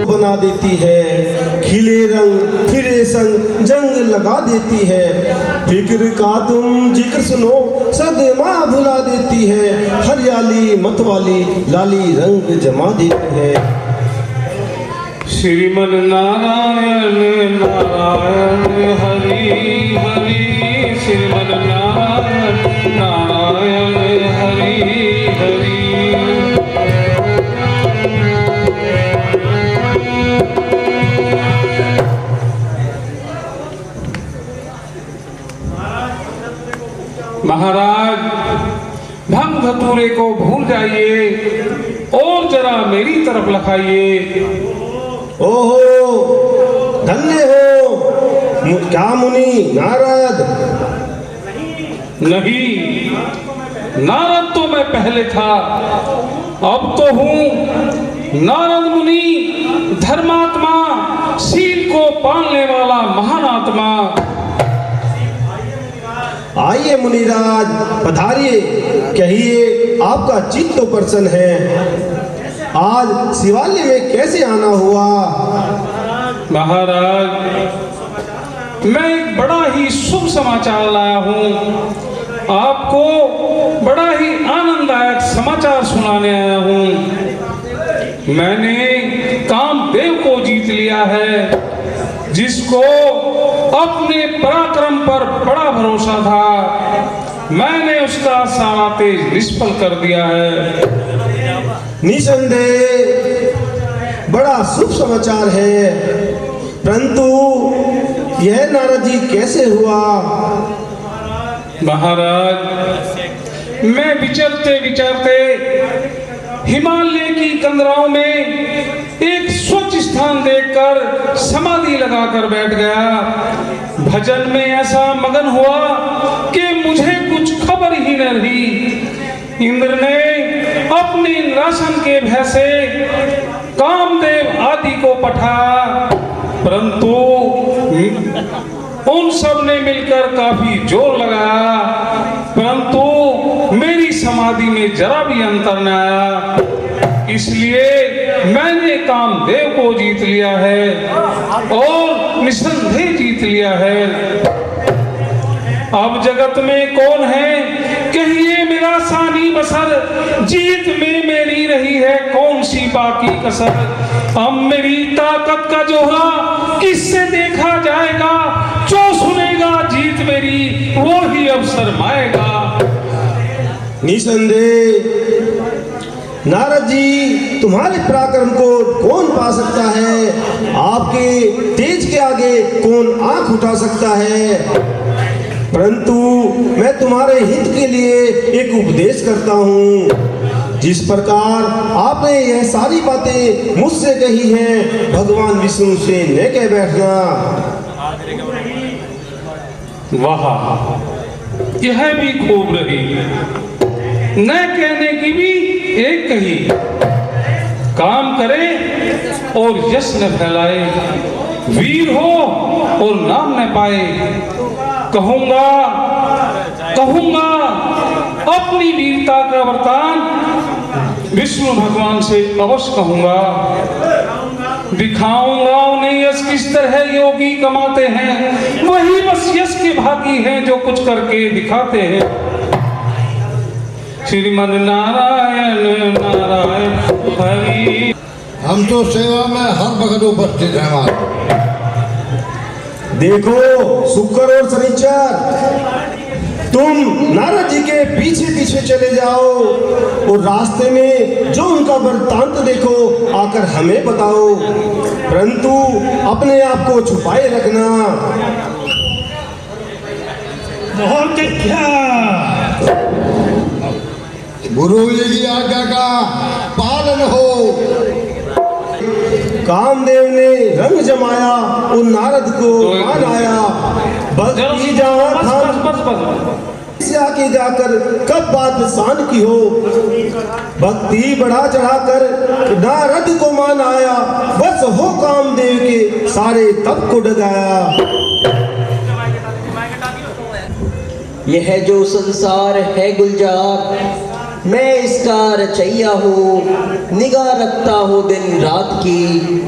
बना देती है, खिले रंग फिरे संग जंग लगा देती है। फिक्र का तुम जिक्र सुनो सदमा भुला देती है। हरियाली मतवाली लाली रंग जमा देती है। श्रीमन नारायण नारायण हरि हरि, श्रीमन नारायण नारायण हरि हरि। महाराज, भंग धतूरे को भूल जाइए और जरा मेरी तरफ लखाइए। ओहो, धन्य हो क्या मुनि नारद? नहीं, नारद तो मैं पहले था, अब तो हूँ नारद मुनि, धर्मात्मा, शील को पालने वाला महान आत्मा। आइए मुनिराज, पधारिए, कहिए आपका चित्त तो प्रसन्न है। आज शिवालय में कैसे आना हुआ? महाराज, मैं एक बड़ा ही शुभ समाचार लाया हूँ। आपको बड़ा ही आनंददायक समाचार सुनाने आया हूँ। मैंने कामदेव को जीत लिया है, जिसको अपने पराक्रम पर बड़ा भरोसा था। मैंने उसका सारा तेज निष्फल कर दिया है। निसंदेह बड़ा शुभ समाचार है, परंतु यह नारद जी कैसे हुआ? महाराज, मैं विचरते विचरते हिमालय की कंदराओं में एक स्वच्छ स्थान देखकर समाधि लगाकर बैठ गया। भजन में ऐसा मगन हुआ कि मुझे कुछ खबर ही न रही। इंद्र ने अपने इंद्रासन के भय से कामदेव आदि को पठाया, परंतु उन सब ने मिलकर काफी जोर लगाया, परंतु मेरी समाधि में जरा भी अंतर न आया। इसलिए मैंने कामदेव को जीत लिया है और निसंदेह जीत लिया है। अब जगत में कौन है, कहिए मेरा सानी बसर, जीत में मेरी रही है कौन सी बाकी कसर। अब मेरी ताकत का जोहरा किससे देखा जाएगा, जो सुनेगा जीत मेरी वो ही अब शर्माएगा। निसंदेह नारद जी, तुम्हारे पराक्रम को कौन पा सकता है? आपके तेज के आगे कौन आंख उठा सकता है? परंतु मैं तुम्हारे हित के लिए एक उपदेश करता हूँ। जिस प्रकार आपने यह सारी बातें मुझसे कही हैं, भगवान विष्णु से न कह बैठना। वाह, यह भी खूब रही। न कहने की भी एक कही। काम करे और यश न फैलाए, वीर हो और नाम न पाए। कहूंगा कहूंगा अपनी वीरता का वरदान विष्णु भगवान से अवश्य कहूंगा। दिखाऊंगा उन्हें यश किस तरह योगी कमाते हैं, वही बस यश के भागी हैं जो कुछ करके दिखाते हैं। श्रीमन नारायण नारायण हरि। हम तो सेवा में हर वक्त उपस्थित हैं। देखो शुक्र और शनिचर, तुम नारद जी के पीछे पीछे चले जाओ और रास्ते में जो उनका वृत्तांत देखो आकर हमें बताओ, परंतु अपने आप को छुपाए रखना। बहुत अच्छा। गुरु जी की आज्ञा का पालन हो। कामदेव ने रंग जमाया और नारद को मान आया। भक्ति जहाँ से आके जाकर कब बात शान की हो। भक्ति बढ़ा चढ़ाकर नारद को मान आया, बस हो कामदेव के सारे तप को डगाया। यह जो संसार है गुलजार, मैं इसका रचैया हूँ। निगाह रखता हूँ दिन रात की,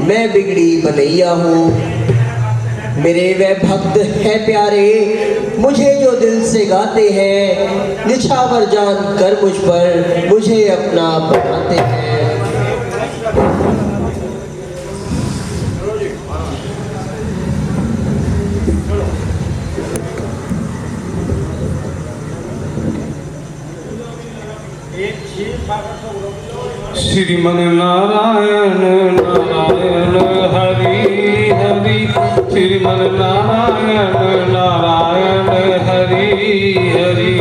मैं बिगड़ी बनैया हूँ। मेरे वह भक्त है प्यारे, मुझे जो दिल से गाते हैं। निछावर जान कर मुझ पर मुझे अपना बनाते हैं। श्रीमन नारायण नारायण हरि हरि, श्रीमन नारायण नारायण हरि हरि।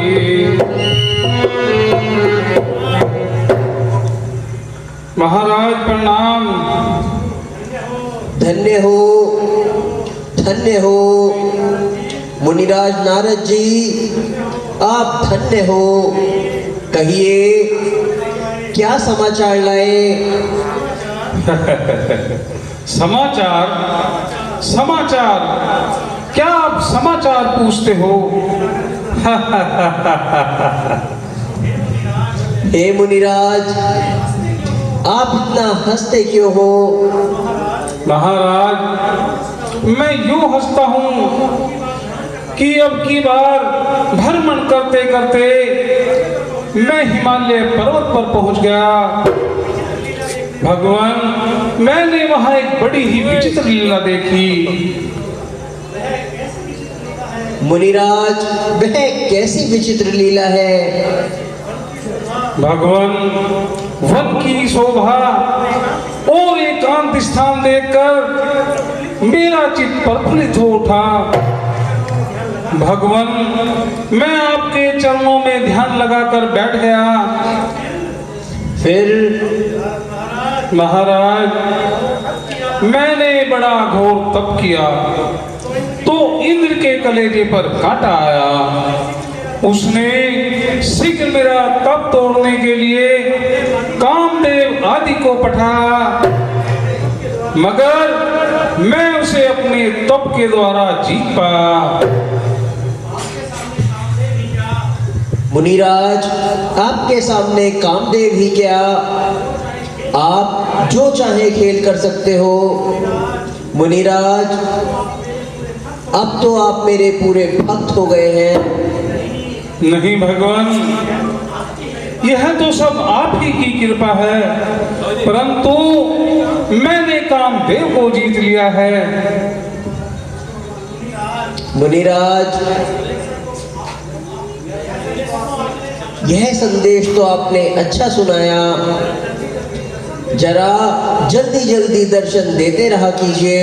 महाराज प्रणाम। धन्य हो, धन्य हो मुनिराज नारद जी, आप धन्य हो। कहिए क्या समाचार लाए? समाचार? समाचार? क्या आप समाचार पूछते हो? हे मुनिराज, आप इतना हंसते क्यों हो? महाराज, मैं यूं हंसता हूं कि अब की बार भ्रमण करते करते मैं हिमालय पर्वत पर पहुंच गया। भगवान, मैंने वहां एक बड़ी ही विचित्र लीला देखी। मुनिराज, वह कैसी विचित्र लीला है? भगवान, वन की शोभा और एकांत स्थान देखकर मेरा चित्त प्रफुल्लित हो उठा। भगवान, मैं आपके चरणों में ध्यान लगाकर बैठ गया। फिर? महाराज, मैंने बड़ा घोर तप किया तो इंद्र के कलेजे पर कांटा आया। उसने शीघ्र मेरा तप तोड़ने के लिए कामदेव आदि को पठाया, मगर मैं उसे अपने तप के द्वारा जीत पाया। मुनिराज, आपके सामने कामदेव ही क्या, आप जो चाहे खेल कर सकते हो। मुनिराज, अब तो आप मेरे पूरे भक्त हो गए हैं। नहीं भगवान, यह तो सब आप ही की कृपा है, परंतु मैंने कामदेव को जीत लिया है। मुनिराज, यह संदेश तो आपने अच्छा सुनाया। जरा जल्दी जल्दी दर्शन देते रहा कीजिए।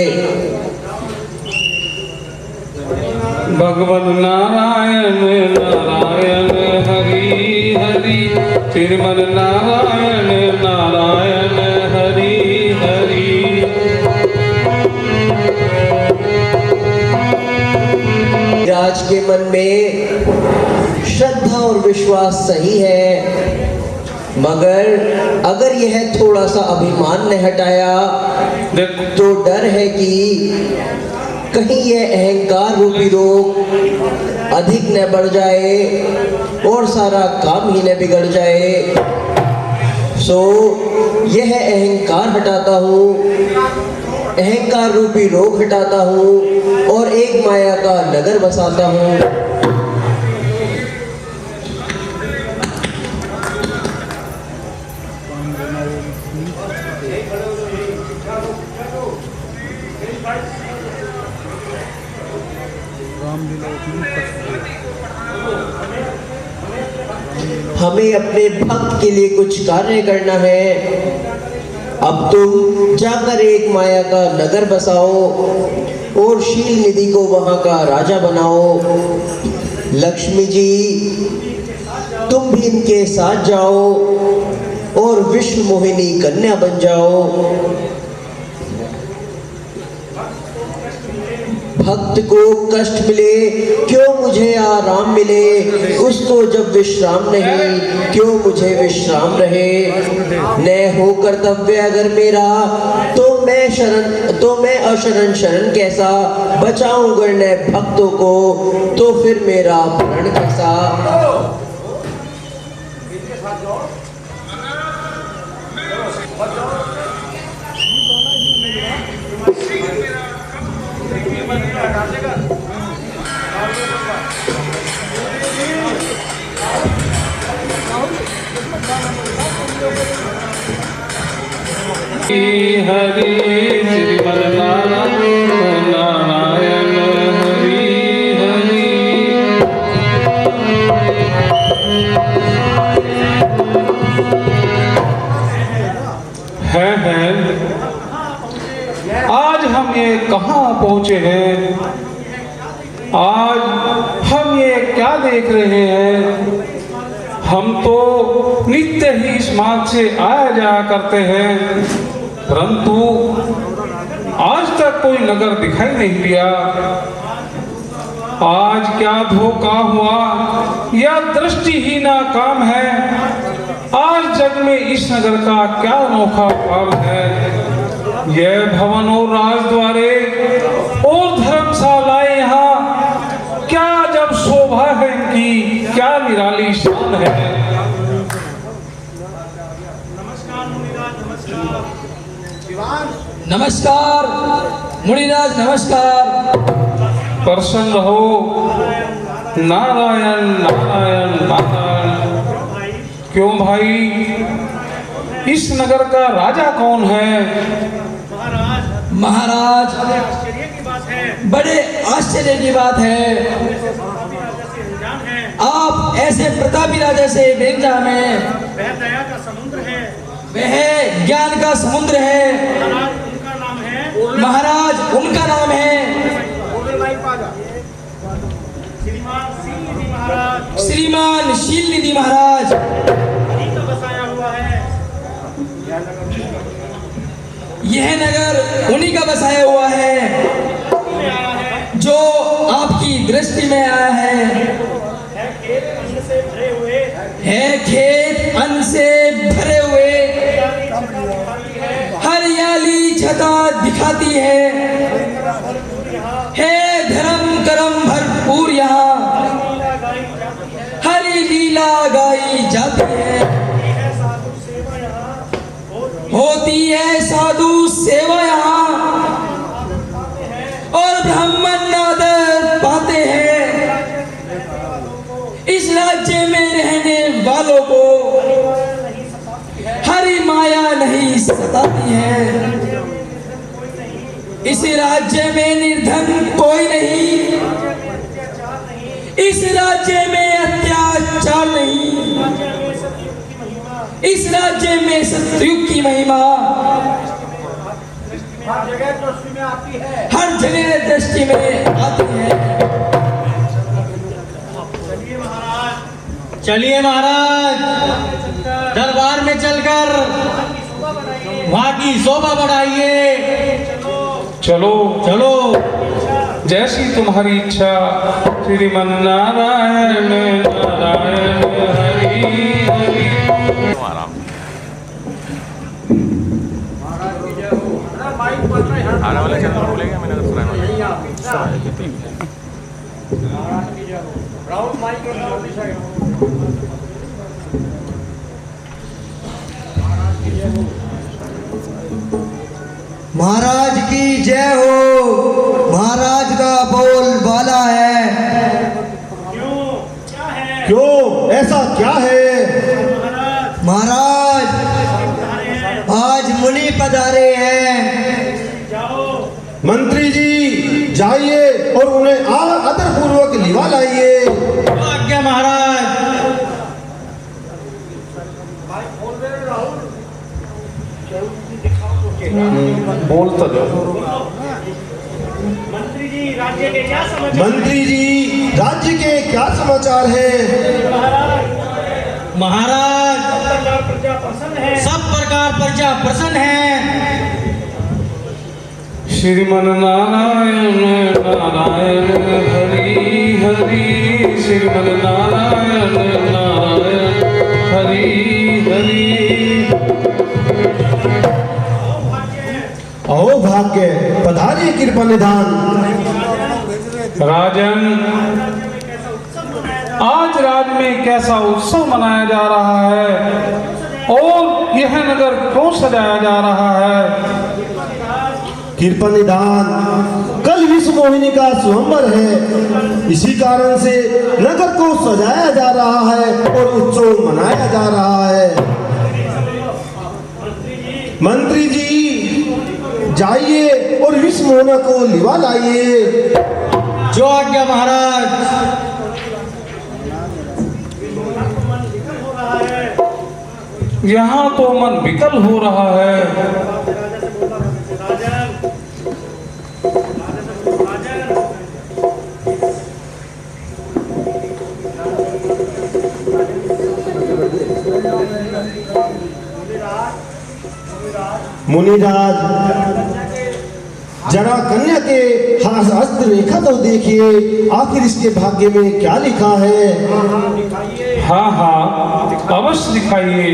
भगवान नारायण नारायण हरि हरि, श्रीमन नारायण नारायण हरि हरि। राज के मन में श्रद्धा और विश्वास सही है, मगर अगर यह थोड़ा सा अभिमान ने हटाया तो डर है कि कहीं यह अहंकार रूपी रोग अधिक न बढ़ जाए और सारा काम ही न बिगड़ जाए। सो यह अहंकार हटाता हूँ, अहंकार रूपी रोग हटाता हूँ और एक माया का नगर बसाता हूँ। हमें अपने भक्त के लिए कुछ कार्य करना है। अब तुम जाकर एक माया का नगर बसाओ और शील निधि को वहां का राजा बनाओ। लक्ष्मी जी, तुम भी इनके साथ जाओ और विश्व मोहिनी कन्या बन जाओ। भक्त को कष्ट मिले क्यों मुझे आराम मिले, उसको जब विश्राम नहीं क्यों मुझे विश्राम रहे। न हो कर्तव्य अगर मेरा तो मैं अशरण शरण कैसा, बचाऊं अगर न भक्तों को तो फिर मेरा प्रण कैसा। हरि श्रीमन्नारायण नारायण हरि हरि। है आज हम ये कहाँ पहुंचे हैं, आज हम ये क्या देख रहे हैं। हम तो नित्य ही इस मार्ग से आया जाया करते हैं, परंतु आज तक कोई नगर दिखाई नहीं दिया। आज क्या धोखा हुआ या दृष्टिहीना काम है। आज जग में इस नगर का क्या अनोखा भाव है। यह भवन और राजद्वारे और धर्मशालाएं यहाँ क्या जब शोभा है इनकी, क्या निराली शान है। नमस्कार मुनिराज, नमस्कार। प्रसन्न रहो। नारायण नारायण नारायण। क्यों भाई, इस नगर का राजा कौन है। महाराज, बड़े आश्चर्य की बात है, आप ऐसे प्रतापी राजा से बेंजा में, वह दया का समुद्र है, वह ज्ञान का समुद्र है। उनका नाम है महाराज, उनका नाम है श्रीमान शीलनिधि महाराज। का बसाया हुआ है। यह नगर उन्हीं का बसाया हुआ है, जो आपकी दृष्टि में आया है। है खेत अन्न से भरे हुए, हरियाली छटा दिखाती है धर्म कर्म भरपूर यहाँ, हरी लीला गाई जाती है। होती है साधु सेवा यहाँ, और ब्राह्मण नादर पाते हैं। इस राज्य में रहने वालों को हरी माया नहीं सताती है। इस राज्य में निर्धन कोई नहीं, इस राज्य में अत्याचार नहीं, इस राज्य में सतयुग की महिमा हर जगह दृष्टि में आती है। चलिए महाराज, दरबार में चलकर वहाँ की शोभा बढ़ाइए। चलो चलो, जैसी तुम्हारी इच्छा। श्रीमन्नारायण नारायण हरि हरि। आने वाले चैनल बोलेंगे, मैंने अगर सुना महाराज की जय हो। महाराज का बोल बाला है। क्यों, ऐसा क्या है। महाराज, आज मुनि पधारे हैं। मंत्री जी जाइए और उन्हें आदर पूर्वक लिवा लाइए। आज्ञा महाराज। बोलता जाओ। मंत्री जी राज्य के क्या समाचार। मंत्री जी राज्य के क्या समाचार हैं। महाराज, प्रजा प्रसन्न है। सब प्रकार प्रजा प्रसन्न है। श्रीमन नारायण नारायण हरि हरि श्रीमन नारायण नारायण हरि हरि। आओ भाग्य पधारिए कृपा निधान। राजन, आज राज में कैसा उत्सव मनाया जा रहा है और यह नगर क्यों सजाया जा रहा है? कृपा निधान, कल विश्व मोहिनी का स्वयंवर है, इसी कारण से नगर को सजाया जा रहा है और उत्सव मनाया जा रहा है। मंत्री जी जाइए और विश्व मोहना को लिवा लाइए। जो आज्ञा महाराज। यहाँ तो मन विकल हो रहा है। मुनिराज, जरा कन्या के हस्त रेखा तो देखिए, आखिर इसके भाग्य में क्या लिखा है। हाँ हाँ अवश्य दिखाइए।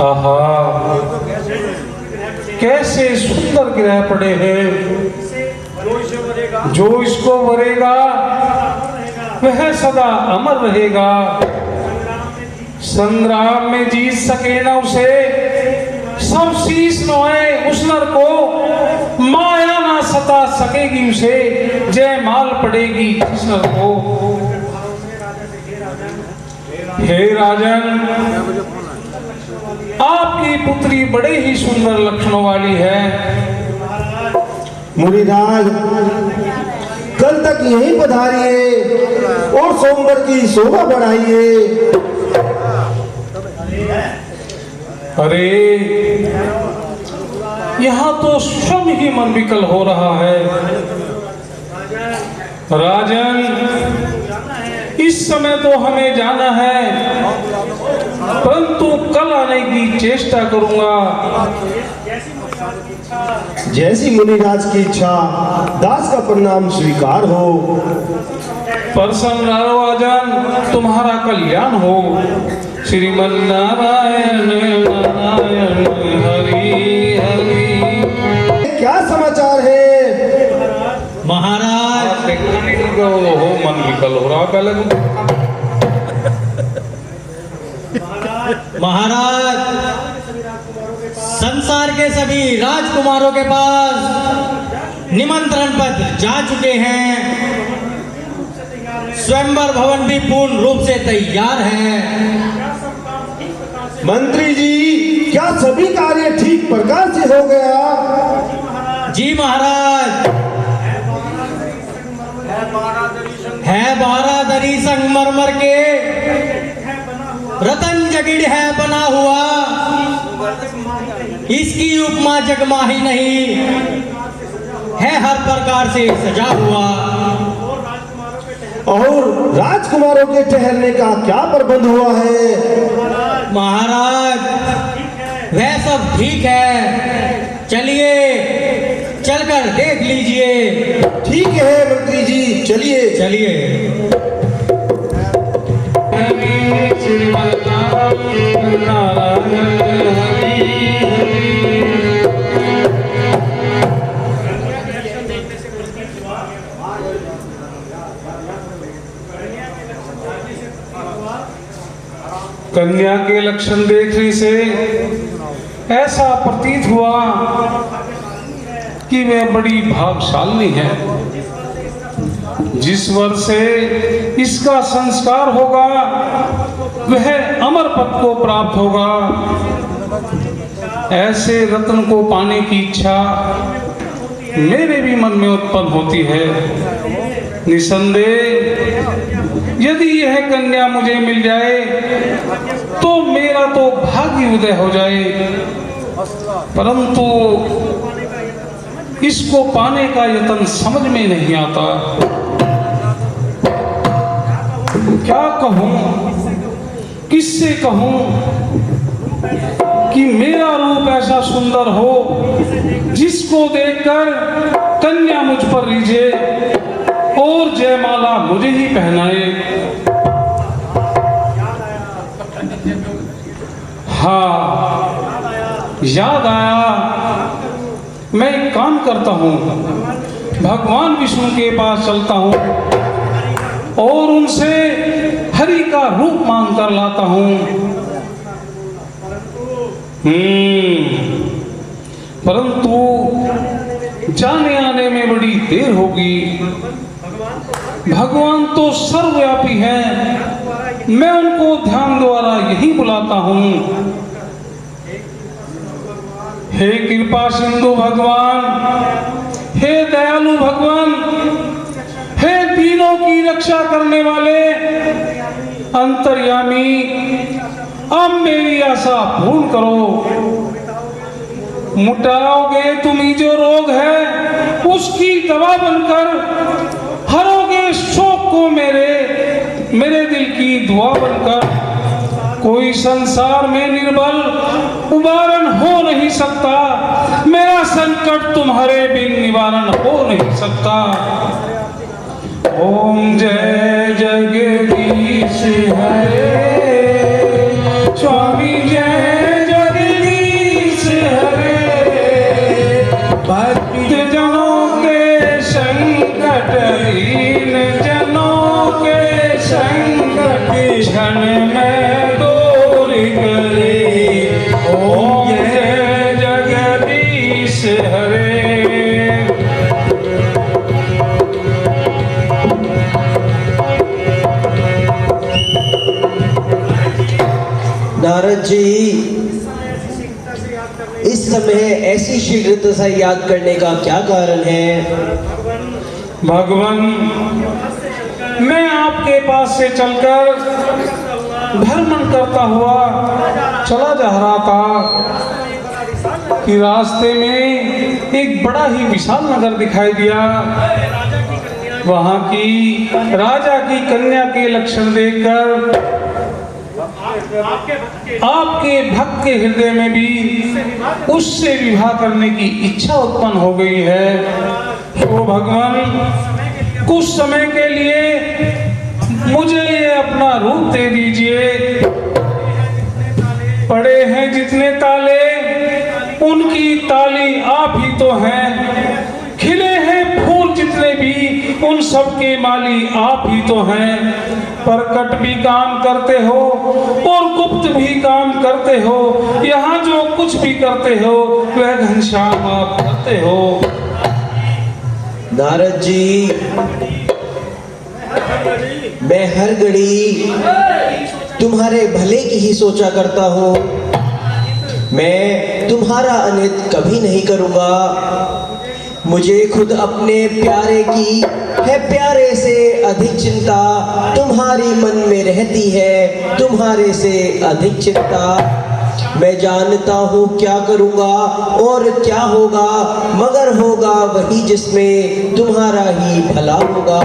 आहा, कैसे सुंदर ग्रह पड़े हैं। जो इसको वरेगा वह सदा अमर रहेगा। संग्राम में जीत सके न उसे, सब शीश नोए उस नर को। माया ना सता सकेगी उसे, जय माल पड़ेगी इस नर को। हे राजन, आपकी पुत्री बड़े ही सुंदर लक्षणों वाली है। मुनिराज, कल तक यहीं पधारिए और सोमवार की शोभा बढ़ाइए। अरे यहाँ तो स्वयं ही मन विकल हो रहा है। राजन, इस समय तो हमें जाना है, परंतु कल आने की चेष्टा करूंगा। जैसी मुनिराज की इच्छा, दास का प्रणाम स्वीकार हो। प्रसन्न रहो राजन, तुम्हारा कल्याण हो। श्रीमन नारायण नारायण हरि हरि। क्या समाचार है महाराज। हो मन विकल हो रहा पहले। महाराज, संसार के सभी राजकुमारों के पास निमंत्रण पत्र जा चुके हैं। स्वयंवर भवन भी पूर्ण रूप से तैयार है। मंत्री जी, क्या सभी कार्य ठीक प्रकार से हो गया? जी महाराज। है 12 दरी संगमरमर के, रतन जगिड़ है बना हुआ। इसकी उपमा जगमाही नहीं है, हर प्रकार से सजा हुआ। और राजकुमारों के ठहरने का क्या प्रबंध हुआ है? महाराज, वह सब ठीक है, चलिए चलकर देख लीजिए। ठीक है मंत्री जी, चलिए चलिए। कन्या के लक्षण देखने से ऐसा प्रतीत हुआ कि वह बड़ी भाग्यशाली है। जिस वर्ष से इसका संस्कार होगा वह अमर पद को प्राप्त होगा। ऐसे रत्न को पाने की इच्छा मेरे भी मन में उत्पन्न होती है। निसंदेह यदि यह कन्या मुझे मिल जाए तो मेरा तो भाग्य उदय हो जाए, परंतु इसको पाने का यत्न समझ में नहीं आता। क्या कहूं, किससे कहूं कि मेरा रूप ऐसा सुंदर हो जिसको देखकर कन्या मुझ पर रीझे और जयमाला मुझे ही पहनाए। हाँ, याद आया, मैं एक काम करता हूँ, भगवान विष्णु के पास चलता हूँ और उनसे हरि का रूप मांग कर लाता हूँ। परंतु जाने आने में बड़ी देर होगी। भगवान तो सर्वव्यापी हैं, मैं उनको ध्यान द्वारा यही बुलाता हूँ। हे कृपा सिंधु भगवान, हे दयालु भगवान, हे दीनों की रक्षा करने वाले अंतर्यामी, अब मेरी आशा पूर्ण करो। मुटाओगे तुम्ही जो रोग है उसकी दवा बनकर, हरोगे शोक को मेरे दिल की दुआ बनकर। कोई संसार में निर्बल उबारण हो नहीं सकता, मेरा संकट तुम्हारे बिन निवारण हो नहीं सकता। ओम जय जगदीश हरे, स्वामी जय जगदीश हरे। भक्त जनों के संकट, दीन जनों के संकट क्षण में दूर करे। ओम जय जगदीश हरे। नारद जी, इस समय ऐसी शीघ्रता से याद करने का क्या कारण है? भगवान, मैं आपके पास से चलकर भ्रमण करता हुआ चला जा रहा था कि रास्ते में एक बड़ा ही विशाल नगर दिखाई दिया। वहां की राजा की कन्या के लक्षण देखकर आपके भक्त के हृदय में भी उससे विवाह करने की इच्छा उत्पन्न हो गई है। तो भगवान, कुछ समय के लिए मुझे ये अपना रूप दे दीजिए। पड़े हैं जितने ताले, उनकी ताली आप ही तो हैं। खिले हैं फूल जितने भी, उन सब के माली आप ही तो हैं। प्रकट भी काम करते हो और गुप्त भी काम करते हो। यहाँ जो कुछ भी करते हो वह घनश्याम आप करते हो। नारद जी, मैं हर घड़ी तुम्हारे भले की ही सोचा करता हूँ। मैं तुम्हारा अनित कभी नहीं करूँगा। मुझे खुद अपने प्यारे की है, प्यारे से अधिक चिंता तुम्हारी मन में रहती है, तुम्हारे से अधिक चिंता। मैं जानता हूँ क्या करूँगा और क्या होगा, मगर होगा वही जिसमें तुम्हारा ही भला होगा।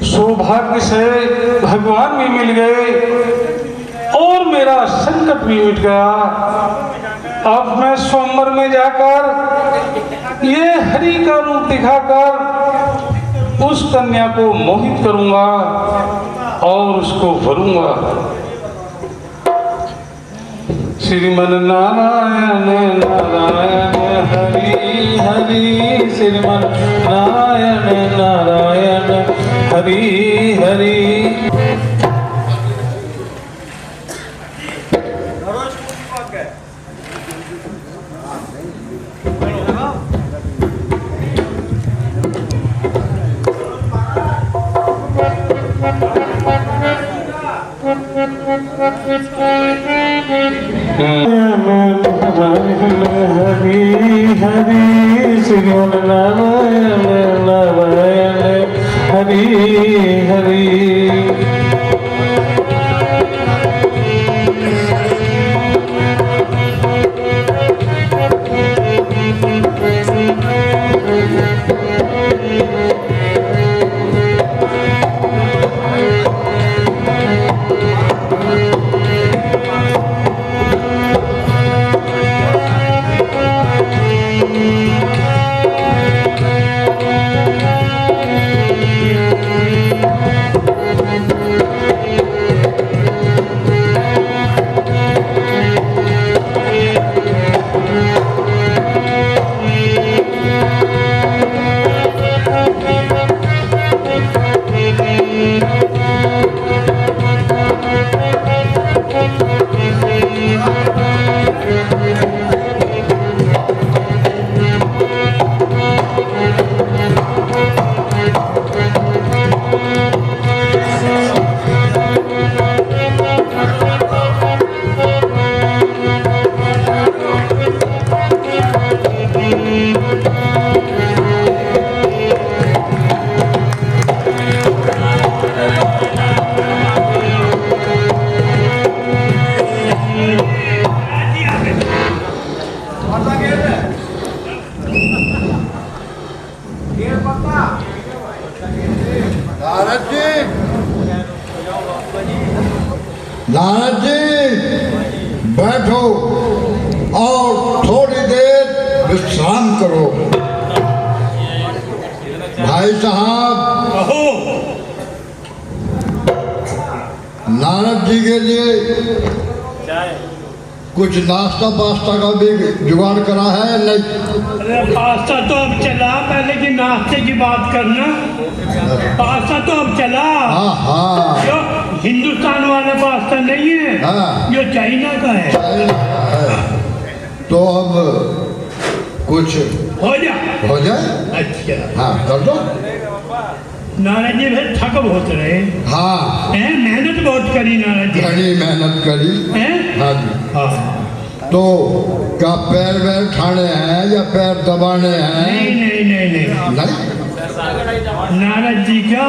सौभाग्य से भगवान भी मिल गए और मेरा संकट भी मिट गया। अब मैं स्वयंवर में जाकर ये हरि का रूप दिखाकर उस कन्या को मोहित करूंगा और उसको भरूंगा। श्रीमन नारायण नारायण हरि हरि, श्रीमन नारायण नारायण हरि हरि। नारद जी, नारद जी बैठो और थोड़ी देर विश्राम करो। भाई साहब, नारद जी के लिए कुछ नाश्ता पास्ता का भी जुगाड़ करा है या नहीं? अरे पास्ता तो अब चला, पहले की नाश्ते की बात करना। पास्ता तो अब चला। हाँ हाँ, जो हिंदुस्तान वाला पास्ता नहीं है, हाँ। जो चाइना का है। तो अब कुछ हो जा। हो जाए। अच्छा हाँ कर दो। नाराज जी फिर थक बहुत रहे हाँ, हैं, मेहनत बहुत करी नाराज जी घनी मेहनत करी। हैं? हाँ जी। हाँ। तो क्या पैर वैर ठाने हैं या पैर दबाने हैं? नहीं नहीं नहीं नहीं, नहीं। नारद जी का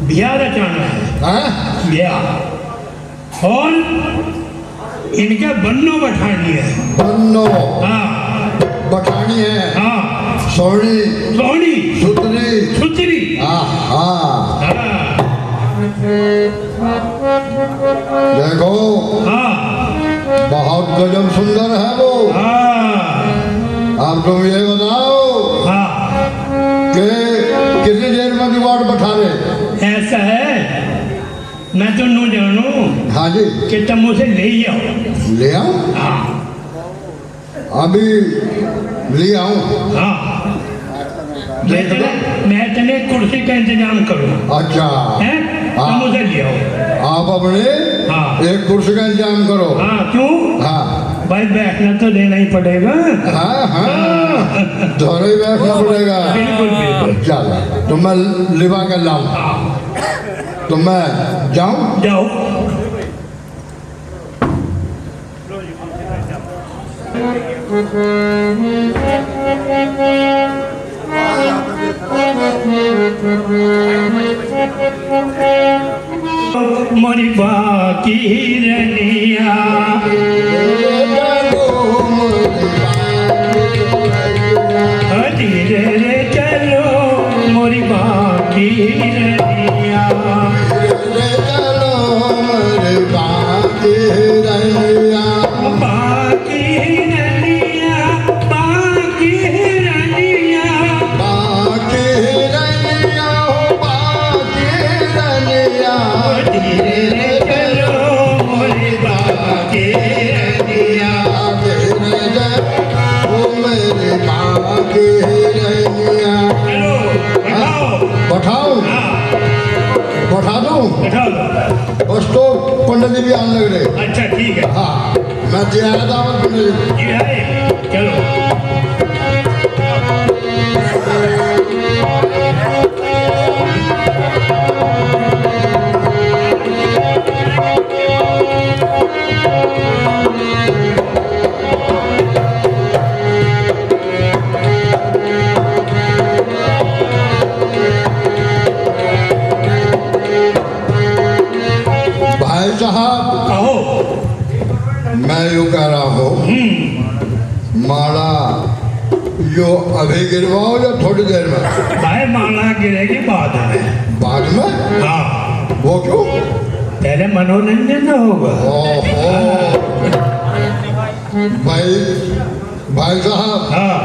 ब्याह रचाना है। हैं? ब्याह और इनके बन्नो बैठानी है। बन्नो हाँ बठानी है। हाँ, सोनी सोनी सुतरी। सुतरी। हाँ हाँ, हाँ देखो हाँ बहुत गजब सुंदर है वो। हाँ अब तुम ये बताओ हाँ, कि कितनी देर में जुगाड़ बैठा रहे? ऐसा है, मैं तो नू जानू हाँ जी, कि तुम उसे ले ही आओ। ले आऊं? हाँ अभी ले आऊं? हाँ, देख लो। मैं तेरे कुर्सी का इंतजाम करूँ। अच्छा, हैं? तुम उसे ले आओ। आप अपने हाँ। एक कुर्सी का इंतजाम करो। हाँ क्यों? हाँ भाई बैठना तो देना ही पड़ेगा। हाँ हाँ, दोनों ही बैठना पड़ेगा। बिल्कुल बिल्कुल। चलो तो मैं लिवा कर लाऊं। तो मैं जाऊं? जाओ। मोरी बाकी रनिया धीरे रे चलो मोरी बाकी रनिया। चलो मेरे बाकी रैया। बाकी रनिया, बाकी रनिया। बाकी रैया हो बाकी रैया। धीरे रे चलो मोरी बाकी रनिया। मेरे बाकी रैया। चलो बैठाओ। बैठाओ? बैठा दूं? बैठा दो। बस तो पंडित जी भी आने लग रहे। अच्छा ठीक है। हाँ, मैं तैयार था पंडित जी। ये है, चलो। यूँ कह रहा हूँ, माला यो अभी गिरवाओ या थोड़ी देर में? भाई माला गिरेगी बाद में। बाद में? हाँ। वो क्यों? पहले मनोरंजन होगा। ओहो भाई साहब, हाँ।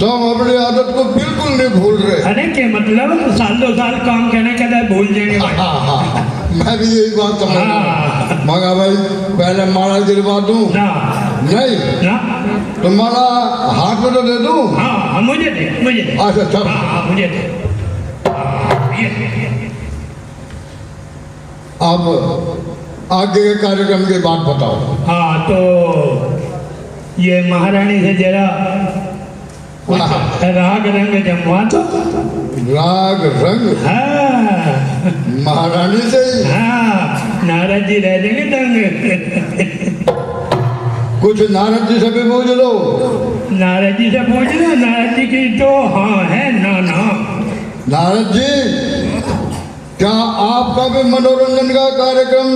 तुम अपनी आदत को बिल्कुल नहीं भूल रहे। अरे क्या मतलब, साल दो साल काम करने के बाद भूल जाएंगे भाई। हाँ, मैं भी यही बात समझ रहा हाँ। हूँ। मगर भाई पहले माला गिरवा दूँ? ना नहीं ना, तो माला हाथ में तो दे दूँ? हाँ मुझे दे, मुझे दे। अच्छा चल। हाँ मुझे दे। अब आगे के कार्यक्रम की बात बताओ। हाँ तो ये महारानी से जरा राग रंग जमवा दो। राग रंग? हाँ महारानी से ही? हाँ, नारद जी रह जाएंगे दंग। कुछ नारद जी से भी पूछ लो। नारद जी से पूछ लो, नारद जी की तो हाँ है ना ना। नारद जी, क्या आपका भी मनोरंजन का कार्यक्रम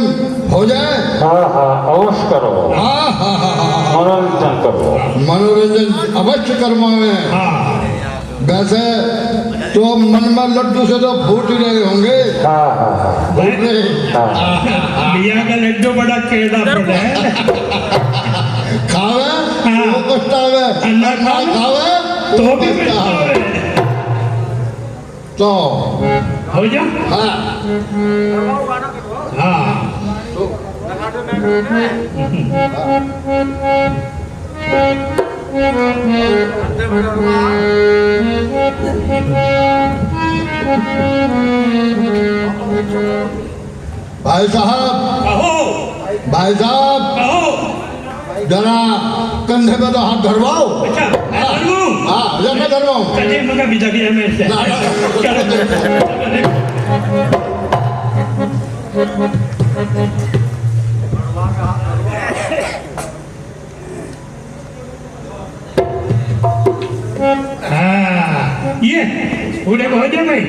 हो जाए? हाँ हाँ अवश्य करो। हाँ हाँ हाँ, मनोरंजन करो। मनोरंजन अवश्य करवावे। हाँ वैसे तो मन में लड्डू से तो फूट ही रहे होंगे। हाँ हाँ फूट रहे। भैया का लड्डू बड़ा केड़ा पड़ा है। खावे हाँ। वो पछतावे, अन्ना ना खावे तो भी पछतावे। तो हो जा। हाँ हाँ भाई साहब, कहो भाई साहब, कहो। जरा कंधे पे तो हाथ धरवाओ। अच्छा मैं धरवाऊं? हाँ जब मैं धरवाऊं। चलिए मगर बिता दिया मैं इससे। हाँ ये पूरे को हो जाए भाई।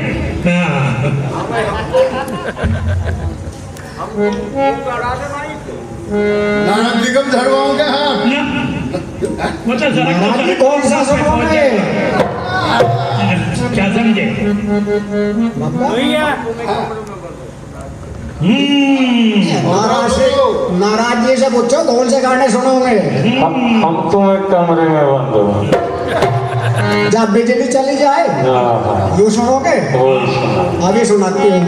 हाँ नारायण जी कब धरवाओगे हाथ? ना वो तो जरा कौन सा सुनोगे? क्या समझे? नाराज जी से पूछो कौन से गाने सुनोगे? हम तो एक कमरे में बंद हो। जब बिजली चली जाए हाँ यूँ सुनोगे? अभी सुनाती हूँ।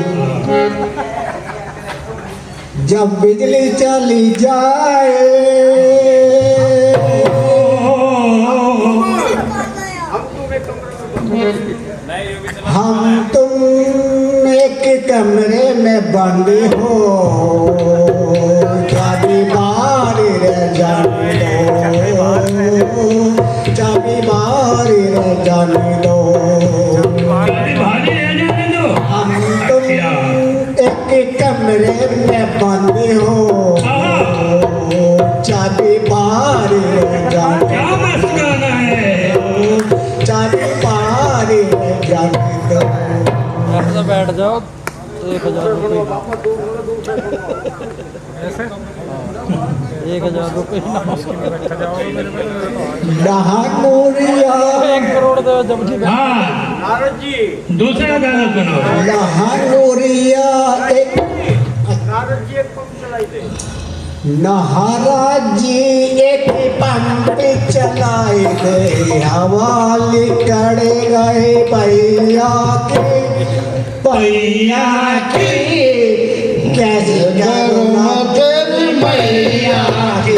जब बिजली चली जाए हम तुम एक कमरे में बंद हो, चाबी बाहर रह जाने दो, चाबी बाहर रह जाने दो। हम तुम एक कमरे में बंद हो, चाबी बाहर रह जाने क्या मस्त गाना है। चाबी बाहर रह जाने दो। बैठ जाओ 1000 रुपये लहानोरिया 1 करोड़ दो जब ठीक है। हाँ दूसरा गाना सुनो। लहानोरिया नहारा जी एक पंप चलाए गए, हवा निकल गए भैया के कैसे करूँ तेरी मैया की,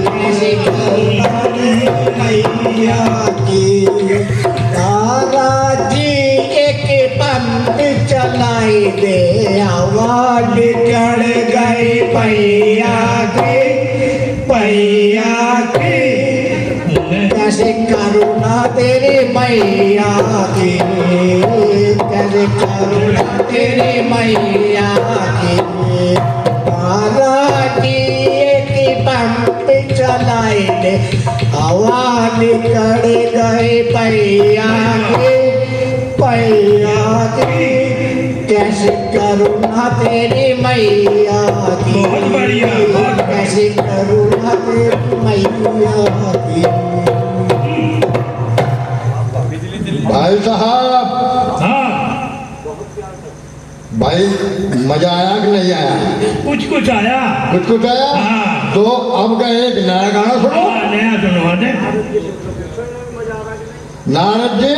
कैसे करूँ मैया की। नहारा जी एक पंप चलाए दे, हवा निकल गए भैया के कैसे करुणा तेरे मैया की, कैसे करुणा तेरे मैया की। महाराजी एक पंप चलाए दे, हवा निकल गए भैया की कैसे करुणा तेरी मैया की। बहुत बढ़िया, बहुत बढ़िया। कैसे करुणा दे मैया की। भाई साहब, हाँ भाई मजा आया कि नहीं आया? कुछ कुछ आया। कुछ कुछ आया? हाँ। तो अब का एक नया गाना सुनो। हाँ, नया सुनवा दे। नारद जी,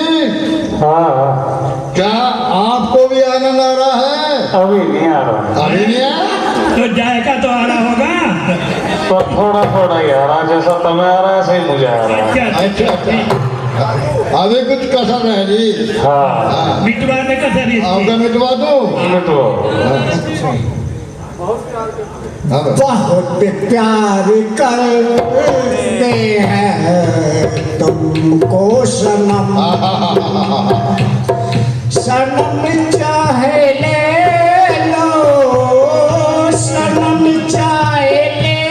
हाँ क्या आपको भी आनंद आ रहा है? अभी नहीं आ रहा, अभी नहीं आया? तो जायका तो आ रहा होगा। तो थोड़ा थोड़ा ही आ रहा, जैसा तुम्हें आ रहा है ऐसे ही मुझे आ रहा है। अच्छा अच्छा, अभी कुछ कसर है जी। हाँ मिटवा ने का सर आपका मिटवा दो। मिटो। बहुत प्यार करते हैं तुमको सनम, सनम चाहे ले लो, सनम चाहे ले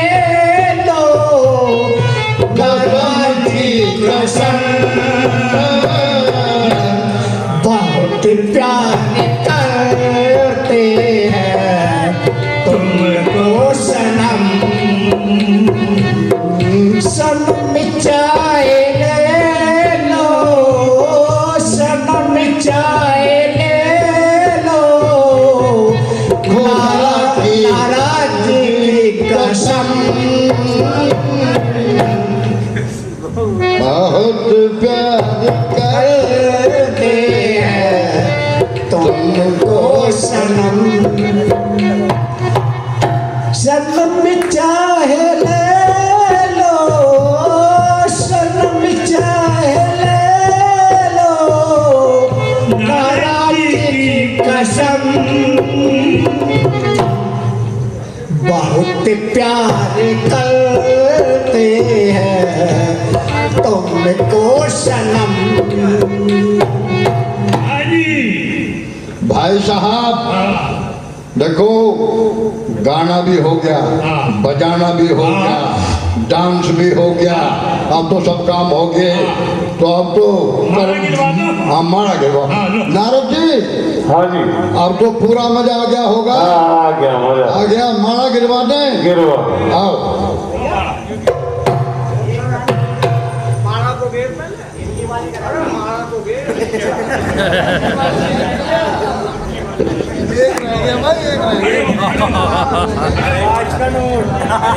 लो, गारंटी कसम। बहुत प्यार करते हैं तुमको सनम, सनम चाहे ले लो, सनम चाहे ले लो, नाराज की कसम। बहुत प्यार करते हैं तुमको सनम, सनम चाहे ले लो, सनम चाहे ले लो, नाराज की कसम। बहुत प्यार करते हैं तुमको सनम। भाई साहब, देखो गाना भी हो गया, बजाना भी हो गया, डांस भी हो गया, अब तो सब काम हो गए। तो अब तो हमारा गिरवा। नारद जी, हाँ जी, अब तो पूरा मजा आ गया होगा। आ गया मजा, आ गया, माला गिरवा दें। गिरवा। आओ।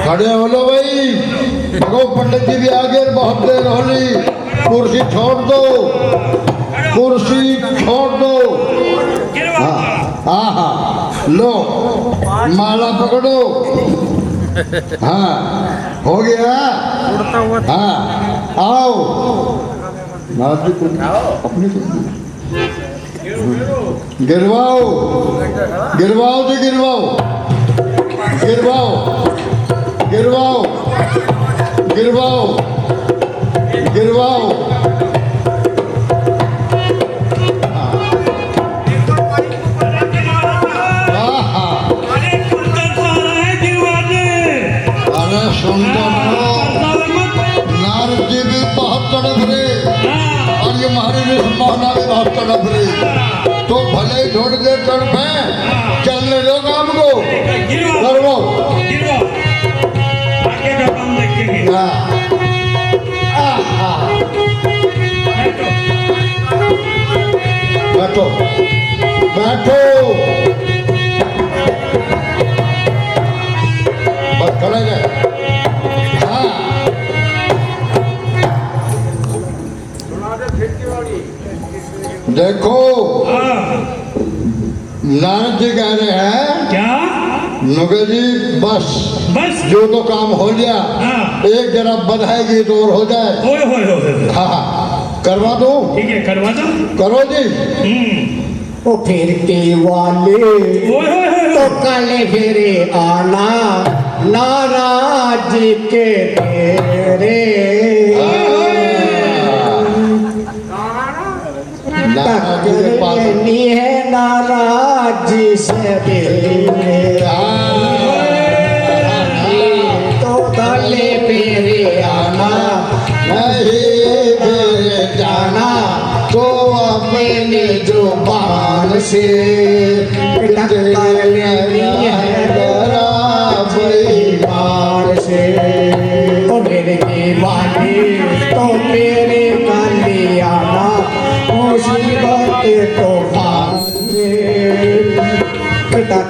खड़े हो लो भाई, भगो पंडित जी भी आ गए, बहुत देर होली। कुर्सी छोड़ दो, कुर्सी छोड़ दो। हाँ हाँ, लो माला पकड़ो। हाँ हो गया। हाँ आओ, अपनी गिरवाओ, गिरवाओ जी, गिरवाओ, गिरवाओ, गिरवाओ, गिरवाओ, गिरवाओ। अरे सुंदर हो, नारद जी भी बहुत तड़प रहे और ये हमारी भी संभावना भी बहुत तड़प रही। तो भले ही थोड़ी देर तड़पे, चलने दो काम को, करो। बैठो, बैठो, बस खड़े गए। हाँ देखो, नारद जी कह रहे हैं क्या? नुगे जी बस बस जो तो काम हो गया, एक जरा बधाई गीत और हो जाए। हो हाँ हाँ, करवा दो। ठीक है, करवा दो। करो जी। ओ फिरते वाले तो कल फिरे आना, नाराज के तेरे तकनी है नाराज से तो गले फेरे आना, नहीं मेरे जाना तो अपने जुबान से टक्कर लेनी है बेईमान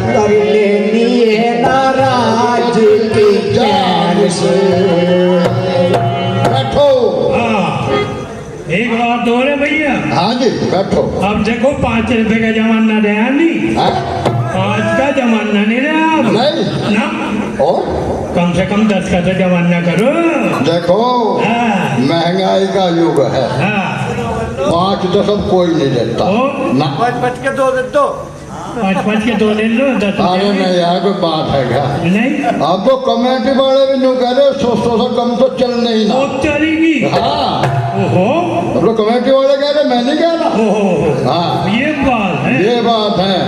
कर लेनी है नाराज की जान से। बैठो। एक बात और है भैया। हाँ जी बैठो। अब देखो 5 रुपए का जमाना रहा नहीं, हाँ? 5 का जमाना नहीं रहा अब। नहीं ना, और कम से कम 10 का तो जमाना करो। देखो हाँ। महंगाई का युग है, हाँ, 5 तो सब कोई नहीं देता और? ना। 5 के 2 ले लो, 10 अरे नहीं यार कोई बात है क्या? नहीं, अब तो कमेटी वाले भी न्यू कह रहे 100 से कम तो चल नहीं ना। वो चलेगी। हाँ ओहो, अब तो कमेटी वाले कह रहे, मैं नहीं कह रहा। ओहो, हाँ ये बात है। ये बात है।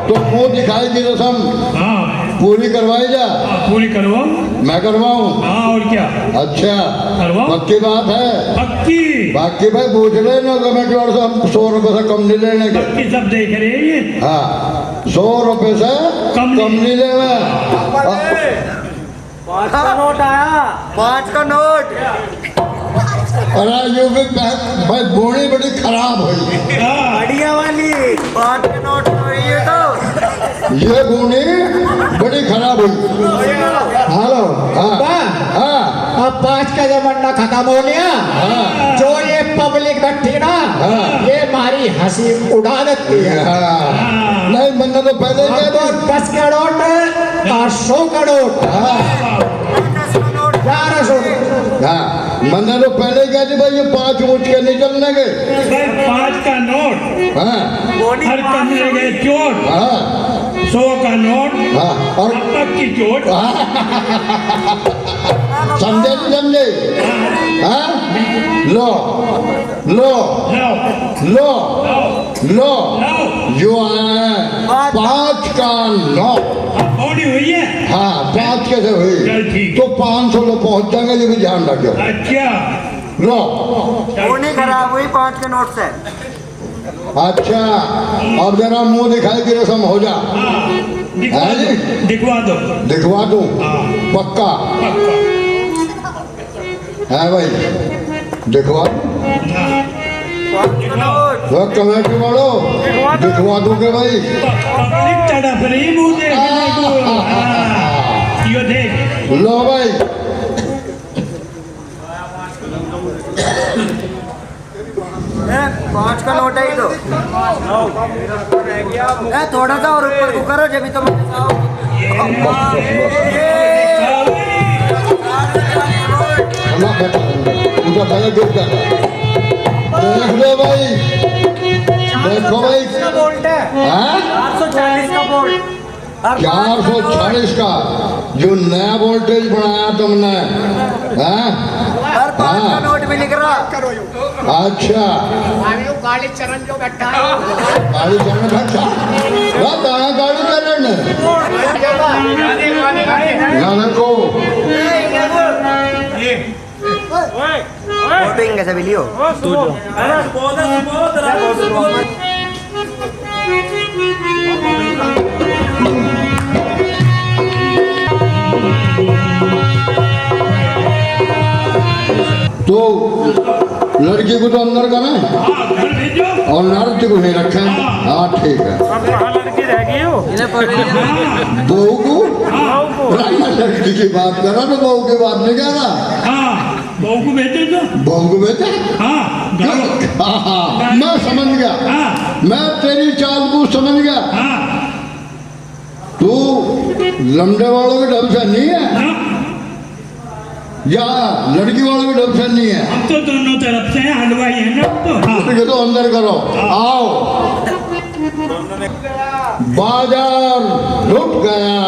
तो मुंह दिखाई की रस्म हाँ, पूरी करवाई जा। पूरी करवाओ। मैं करवाऊं? हाँ, और क्या अच्छा करवाओ। पक्की बात है। पक्की बाकी भाई पूछ लेना कमेटी वाले से, हम 100 रुपए से कम नहीं लेने के। पक्की सब देख रहे हैं ये। हाँ 100 रुपए से कम नहीं लेना। 5 का नोट आया, 5 का नोट। अरे ये भी भाई बोनी बड़ी खराब हुई। बढ़िया वाली 5 के नोट ये तो। ये बोनी बड़ी खराब हुई। हेलो हाँ हाँ अब 5 का जमाना खत्म हो गया। हाँ। जो ये पब्लिक बैठी ना, हाँ। ये हमारी हंसी उड़ा देती है। हाँ। नहीं मैंने तो पहले ही कह तो दी। 10 का नोट और 100 का नोट, 1100। हाँ मैंने तो पहले ही कह दी भाई ये 5 उठ के नहीं चलने के। भाई 5 का नोट हाँ हर कमरे गए चोट। हाँ 100 का नोट हाँ और पक्की चोट। समझे नहीं समझे? हाँ लो लो लाओ लो लो लाओ। जो आया है 5 का नोट। होनी हुई है। हाँ 5 कैसे चल हुई? ठीक। तो 500 लोग पहुंच जाएंगे, ये भी ध्यान रखो। अच्छा, लो खराब हुई 5 के नोट से। अच्छा अब जरा मुंह दिखाई की रस्म हो जा। दिखवा है जी? दो, दिखवा दो। दिखवा दूं? हाँ। पक्का है भाई? दिखवा वो कमेटी वालों दिखवा दूंगे भाई। पब्लिक तड़प रही मुंह देखने को। हाँ, यो देख। लो भाई 5 का नोट है तो। थोड़ा सा और ऊपर को करो जब तो उनका पहले गिर जाता। देख लो भाई, देखो भाई। हाँ? 440 का बोल्ट। 440 का जो नया वोल्टेज बनाया तुमने। हाँ? हर 5 का नोट भी लिख रहा। अच्छा गाड़ी चरण जो बैठा है। गाड़ी चलने बैठा गाड़ी चलन देखो वोटिंग कैसे मिली हो? तो लड़की को तो अंदर करें और लड़की को नहीं रखें। हाँ ठीक है। बहू को लड़की की बात कर रहा, तो बहू की बात नहीं कह रहा। हाँ, बहू को बेटे तो। बहू को बेटे? हाँ, हाँ मैं समझ गया। हाँ। मैं तेरी चाल को समझ गया। हाँ, तू लंबे वालों के ढब से नहीं है हाँ। या लड़की वालों के ढब से नहीं है? हम तो दोनों तरफ से हलवाई है ना तो। हाँ। ये तो अंदर करो। आओ बाजार लुट गया।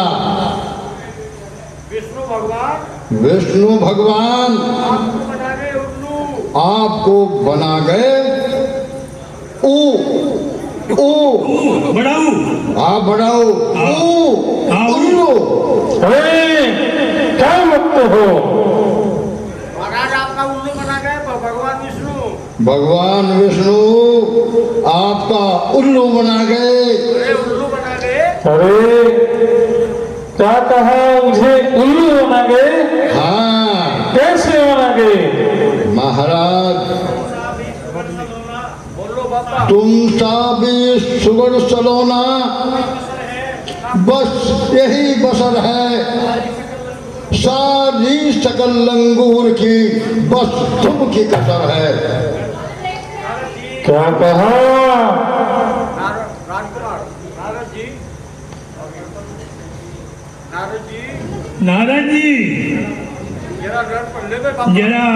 विष्णु भगवान आपको बना गए बढ़ाऊ। आप बढ़ाओ उल्लू। अरे क्या मुक्त हो? आपका उल्लू बना गए भगवान विष्णु। भगवान विष्णु आपका उल्लू बना गए। उल्लू बना गए। अरे क्या कहा? मुझे उल्लू बना गए? हाँ कैसे बना गए? महाराज तुम सा भी सुगर सलोना बस यही बसर है, सारी शकल लंगूर की बस तुम की कसर है। क्या कहा? नारद जी जरा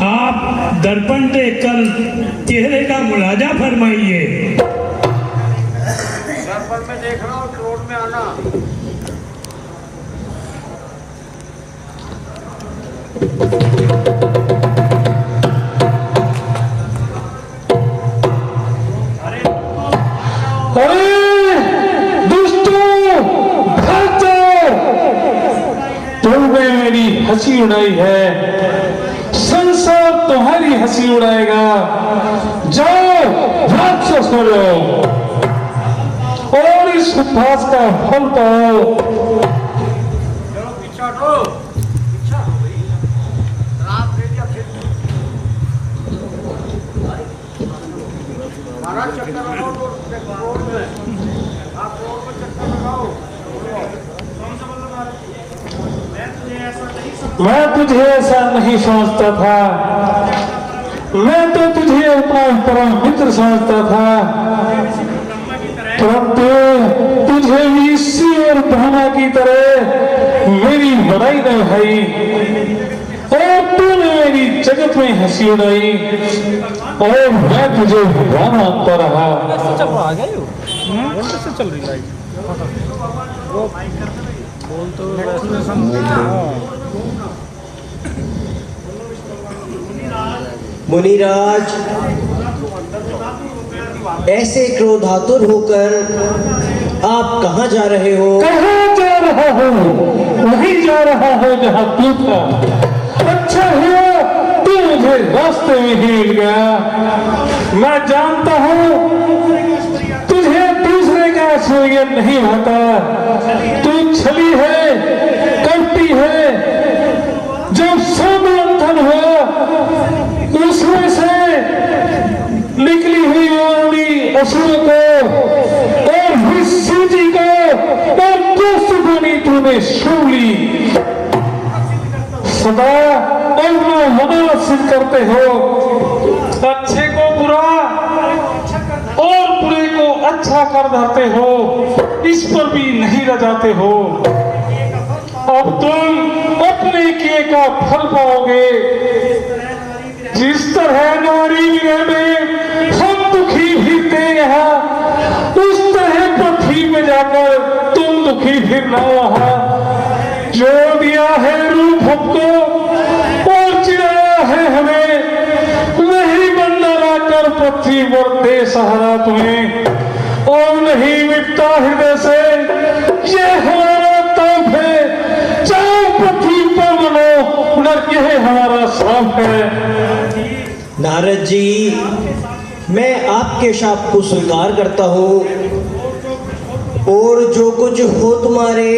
आप दर्पण देखकर चेहरे का मुलाजा फरमाइए। दर्पण में देख रहा हूँ, रोड में आना। अरे दुष्टों, भ्रष्टों, तुमने मेरी हंसी उड़ाई है, संसार तुम्हारी हंसी उड़ाएगा। जाओ राक्षस हो जाओ और इस उपवास का फल पाओ। चलो पीछा हटो, पीछा हो गई। रात दे दिया फिर। महाराज चक्कर लगाओ तो रोड में, आप रोड में चक्कर लगाओ। कौन सा मतलब महाराज? मैं तुझे ऐसा नहीं समझता था। मैं तो तुझे अपना परम मित्र समझता था, परंतु तुझे भी इसी और बहना की तरह मेरी बड़ाई न भाई, और तूने मेरी जगत में हंसी उड़ाई और मैं तुझे भगवान मानता रहा। मुनिराज, ऐसे क्रोधातुर होकर आप कहाँ जा रहे हो? कहाँ जा रहा हूँ? वहीं जा रहा है जहाँ तू था। अच्छा हुआ तू मुझे रास्ते में ही मिल गया। मैं जानता हूँ तुझे दूसरे का सूर्य नहीं होता। तू छली है, कपटी है। जब सब मंथन हुआ उसमें से निकली हुई वाणी असुर को और विष्णु जी को और दुष्ट बनी तूने छू ली। सदा अपना मना सिद्ध करते हो, अच्छे को बुरा और बुरे को अच्छा कर देते हो, इस पर भी नहीं रजाते हो। अब तुम अपने किए का फल पाओगे। जिस तरह नारी में हम दुखी फिरते यहाँ, उस तरह पृथ्वी में जाकर तुम दुखी फिरना वहाँ। जो दिया है रूप हमको और चिढ़ाया है हमें, नहीं बंदना कर पृथ्वी पर दे सहारा तुम्हें, और नहीं मिटता हृदय से ये हमारा ताप है। चाहे पृथ्वी पर बनो, नरक यह हमारा श्राप है। नारद जी, मैं आपके शाप को स्वीकार करता हूँ, और जो कुछ हो तुम्हारे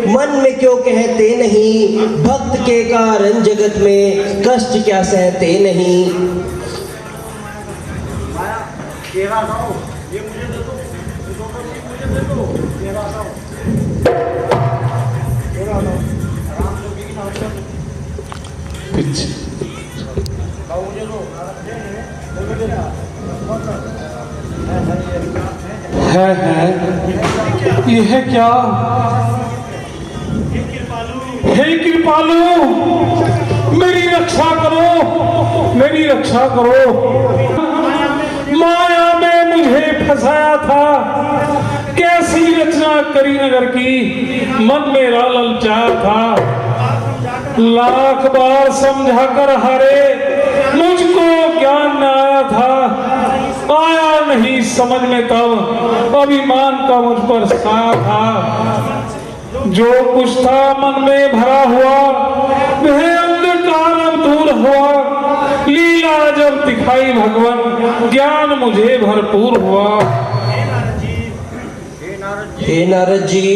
मन में क्यों कहते नहीं? भक्त के कारण जगत में कष्ट क्या सहते नहीं? तेरा गाओ, ये मुझे दे दो, मुझे दे दो, तेरा गाओ, तेरा गाओ, आराम से बीच में पीछे गाओ, मुझे दो, है ये है क्या? हे कृपालु, मेरी रक्षा करो, मेरी रक्षा करो। माया में मुझे फंसाया था, कैसी रचना करी नगर की, मन मेरा ललचाया था। लाख बार समझा कर हारे, मुझको ज्ञान न आया था। आया नहीं समझ में तब अभिमान का मुझ पर साया था। जो कुछ था मन में भरा हुआ, वह अंधकार अब दूर हुआ। लीला जब दिखाई भगवान, ज्ञान मुझे भरपूर हुआ। हे नारद जी,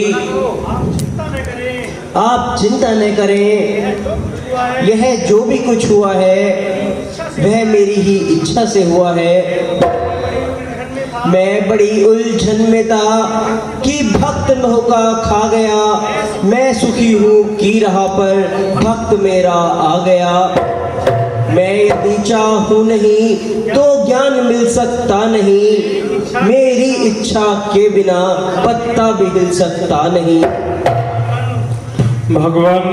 आप चिंता न करें। यह जो भी कुछ हुआ है वह मेरी ही इच्छा से हुआ है। मैं बड़ी उलझन में था कि भक्त वक्त मौका खा गया, मैं सुखी हूँ की राह पर वक्त मेरा आ गया। मैं यदि चाहूँ नहीं तो ज्ञान मिल सकता नहीं, मेरी इच्छा के बिना पत्ता भी हिल सकता नहीं। भगवान,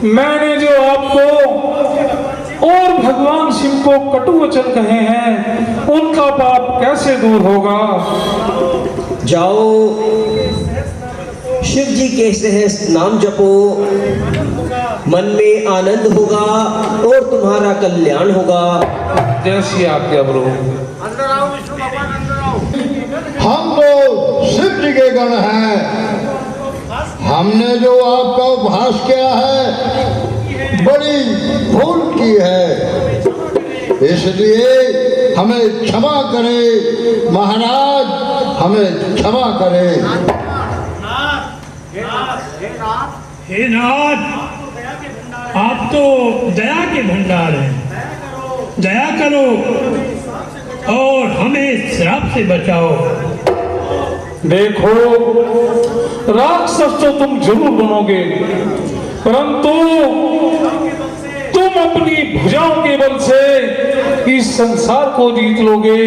मैंने जो आपको और भगवान शिव को कटु वचन कहे हैं, उनका पाप कैसे दूर होगा? जाओ शिव जी के सहस्त्र नाम जपो, मन में आनंद होगा और तुम्हारा कल्याण होगा। जैसी आज्ञा प्रभु। हम तो शिव जी के गण हैं। हमने जो आपका उपहास किया है बड़ी भूल की है, इसलिए हमें क्षमा करें महाराज, हमें क्षमा करें। हे नाथ, आप तो दया के भंडार हैं, दया करो और हमें श्राप से बचाओ। देखो, राक्षस तो तुम जरूर बनोगे, परंतु तुम अपनी भुजाओं के बल से इस संसार को जीत लोगे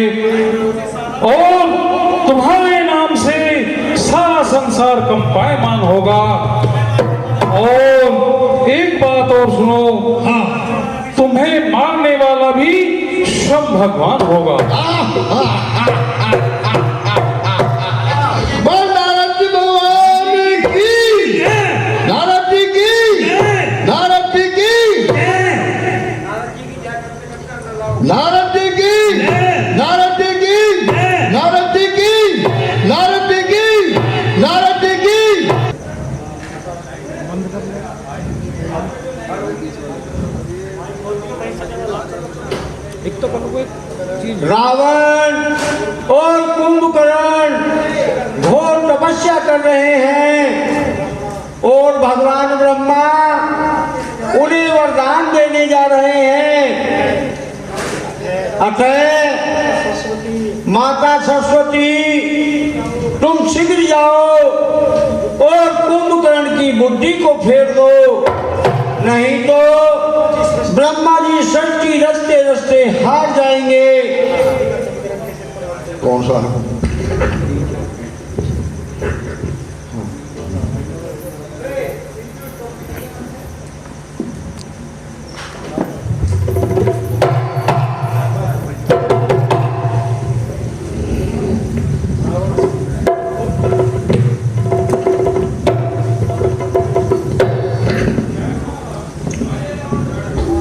और तुम्हारे नाम से सारा संसार कंपायमान होगा। और एक बात और सुनो, हाँ, तुम्हें मारने वाला भी स्वयं भगवान होगा। नारद जी की, नारद जी की, नारद जी की, नारद जी की, नारद जी की। रावण और कुंभकर्ण घोर तपस्या कर रहे हैं और भगवान ब्रह्मा उन्हें वरदान देने जा रहे हैं। अतः माता सरस्वती, तुम शीघ्र जाओ और कुंभकर्ण की बुद्धि को फेर दो, नहीं तो ब्रह्मा जी सृष्टि रचते रचते हार जाएंगे। कौन सा?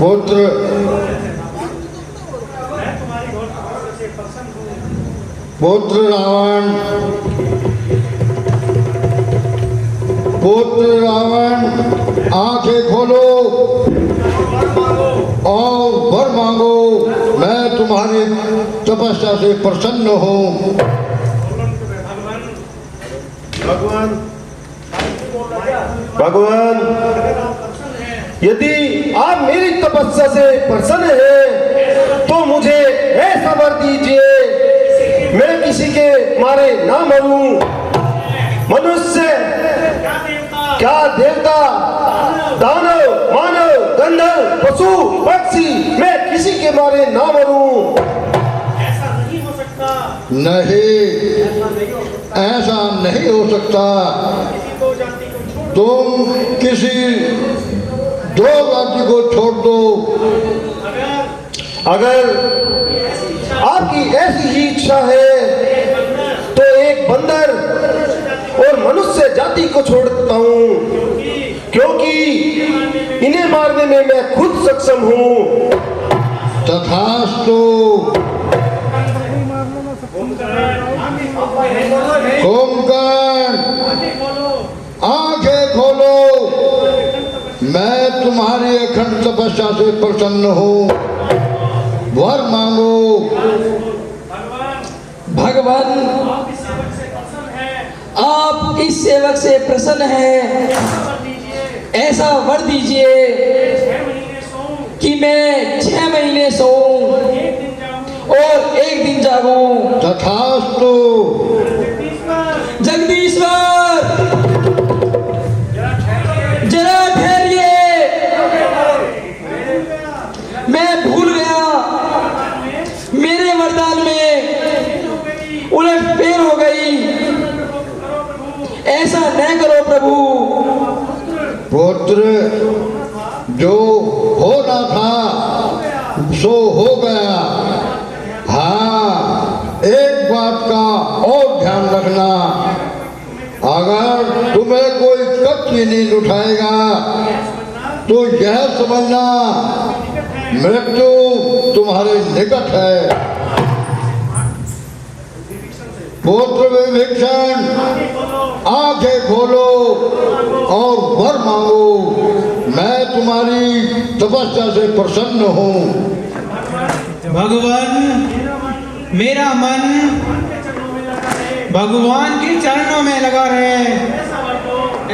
पुत्र, पुत्र रावण, पुत्र रावण, आंखें खोलो और वर मांगो। मैं तुम्हारी तपस्या से प्रसन्न हूँ। भगवान, यदि आप मेरी तपस्या से प्रसन्न हैं, तो मुझे ऐसा वर दीजिए, मैं किसी के मारे ना मरूं। मनुष्य क्या देवता, दानव, मानव, गंधर्व, पशु, पक्षी, मैं किसी के मारे ना मरूं। नहीं, ऐसा नहीं हो सकता। तुम किसी दो राज्य को छोड़ दो। अगर आपकी ऐसी ही इच्छा है तो एक बंदर और मनुष्य जाति को छोड़ देता हूँ, क्योंकि इन्हें मारने में मैं खुद सक्षम हूँ। तथास्तु। कुंभकर्ण, आंखें खोलो, मैं तुम्हारी अखंड तपस्या से प्रसन्न हूँ। वर मांगो। भगवान, आप इस सेवक से प्रसन्न हैं, ऐसा वर दीजिए कि मैं 6 महीने सोऊं और 1 दिन जागूं। तथास्तु। जगदीश ग्रहण करो प्रभु। पुत्र, जो होना था सो हो गया। हाँ, एक बात का और ध्यान रखना, अगर तुम्हें कोई कच्ची नींद उठाएगा तो यह समझना मृत्यु तुम्हारे निकट है। पुत्र विभीषण, आंखें खोलो और वर मांगो। मैं तुम्हारी तपस्या से प्रसन्न हूँ। भगवान, मेरा मन भगवान के चरणों में लगा रहे,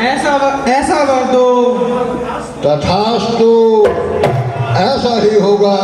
ऐसा वर दो। तथास्तु, ऐसा ही होगा।